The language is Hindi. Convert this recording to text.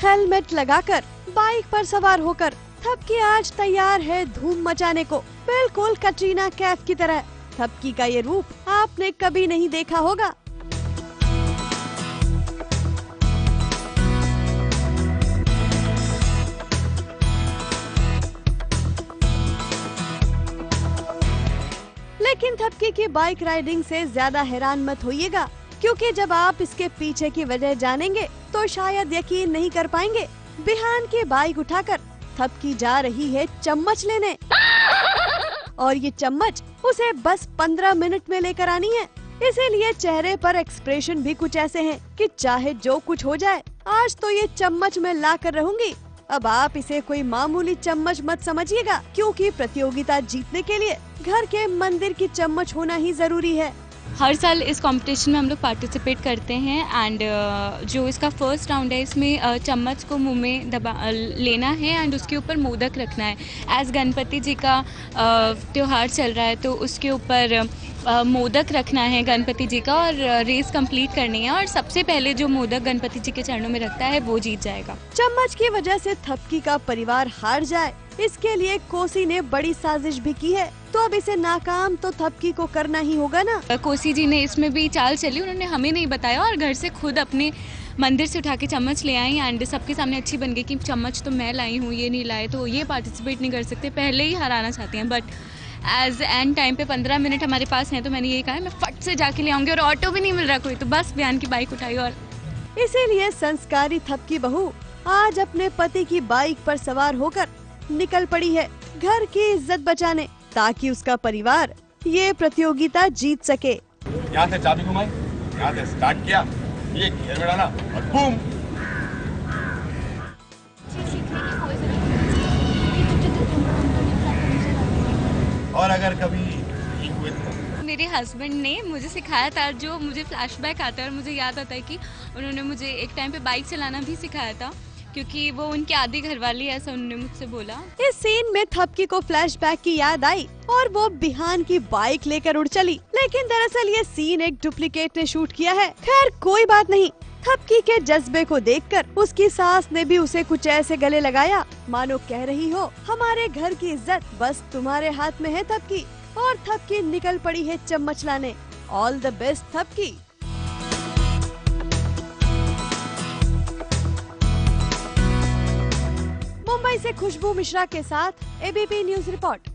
हेलमेट लगाकर बाइक पर सवार होकर थपकी आज तैयार है धूम मचाने को, बिल्कुल कटरीना कैफ की तरह। थपकी का ये रूप आपने कभी नहीं देखा होगा। लेकिन थपकी की बाइक राइडिंग से ज्यादा हैरान मत होइएगा, क्योंकि जब आप इसके पीछे की वजह जानेंगे तो शायद यकीन नहीं कर पाएंगे। बिहान की बाइक उठाकर थपकी जा रही है चम्मच लेने, और ये चम्मच उसे बस 15 मिनट में लेकर आनी है। इसीलिए चेहरे पर एक्सप्रेशन भी कुछ ऐसे हैं कि चाहे जो कुछ हो जाए, आज तो ये चम्मच मैं ला कर रहूंगी। अब आप इसे कोई मामूली चम्मच मत समझिएगा, क्योंकि प्रतियोगिता जीतने के लिए घर के मंदिर की चम्मच होना ही जरूरी है। हर साल इस कंपटीशन में हम लोग पार्टिसिपेट करते हैं एंड जो इसका फर्स्ट राउंड है, इसमें चम्मच को मुंह में लेना है एंड उसके ऊपर मोदक रखना है। एज गणपति जी का त्यौहार चल रहा है तो उसके ऊपर मोदक रखना है गणपति जी का, और रेस कंप्लीट करनी है, और सबसे पहले जो मोदक गणपति जी के चरणों में रखता है वो जीत जाएगा। चम्मच की वजह से थपकी का परिवार हार जाए, इसके लिए कोसी ने बड़ी साजिश भी की है। तो अब इसे नाकाम तो थपकी को करना ही होगा ना। कोसी जी ने इसमें भी चाल चली, उन्होंने हमें नहीं बताया और घर से खुद अपने मंदिर से उठा के चम्मच ले आई एंड सबके सामने अच्छी बन गई कि चम्मच तो मैं लाई हूँ, ये नहीं लाए, तो ये पार्टिसिपेट नहीं कर सकते, पहले ही हराना चाहते हैं। बट एज एंड टाइम पे 15 मिनट हमारे पास हैं, तो मैंने ये कहा है मैं फट से जाके ले आऊंगी, और ऑटो भी नहीं मिल रहा कोई, तो बस बिहान की बाइक उठाई। और इसीलिए संस्कारी थपकी बहू आज अपने पति की बाइक पर सवार होकर निकल पड़ी है घर की इज्जत बचाने, ताकि उसका परिवार ये प्रतियोगिता जीत सके। यहाँ से चाबी घुमाई, यहाँ से स्टार्ट किया, ये गियर में डाला और बूम। और अगर कभी हुए तो मेरे हस्बैंड ने मुझे सिखाया था, जो मुझे फ्लैशबैक आता है और मुझे याद आता है कि उन्होंने मुझे एक टाइम पे बाइक चलाना भी सिखाया था, क्योंकि वो उनकी आधी घरवाली, ऐसा उन्होंने मुझसे बोला। इस सीन में थपकी को फ्लैशबैक की याद आई और वो बिहान की बाइक लेकर उड़ चली, लेकिन दरअसल ये सीन एक डुप्लीकेट ने शूट किया है। खैर कोई बात नहीं, थपकी के जज्बे को देखकर उसकी सास ने भी उसे कुछ ऐसे गले लगाया मानो कह रही हो, हमारे घर की इज्जत बस तुम्हारे हाथ में है थपकी। और थपकी निकल पड़ी है चम्मच लाने। All the best Thapki. Mumbai से खुशबू मिश्रा के साथ एबीपी न्यूज रिपोर्ट।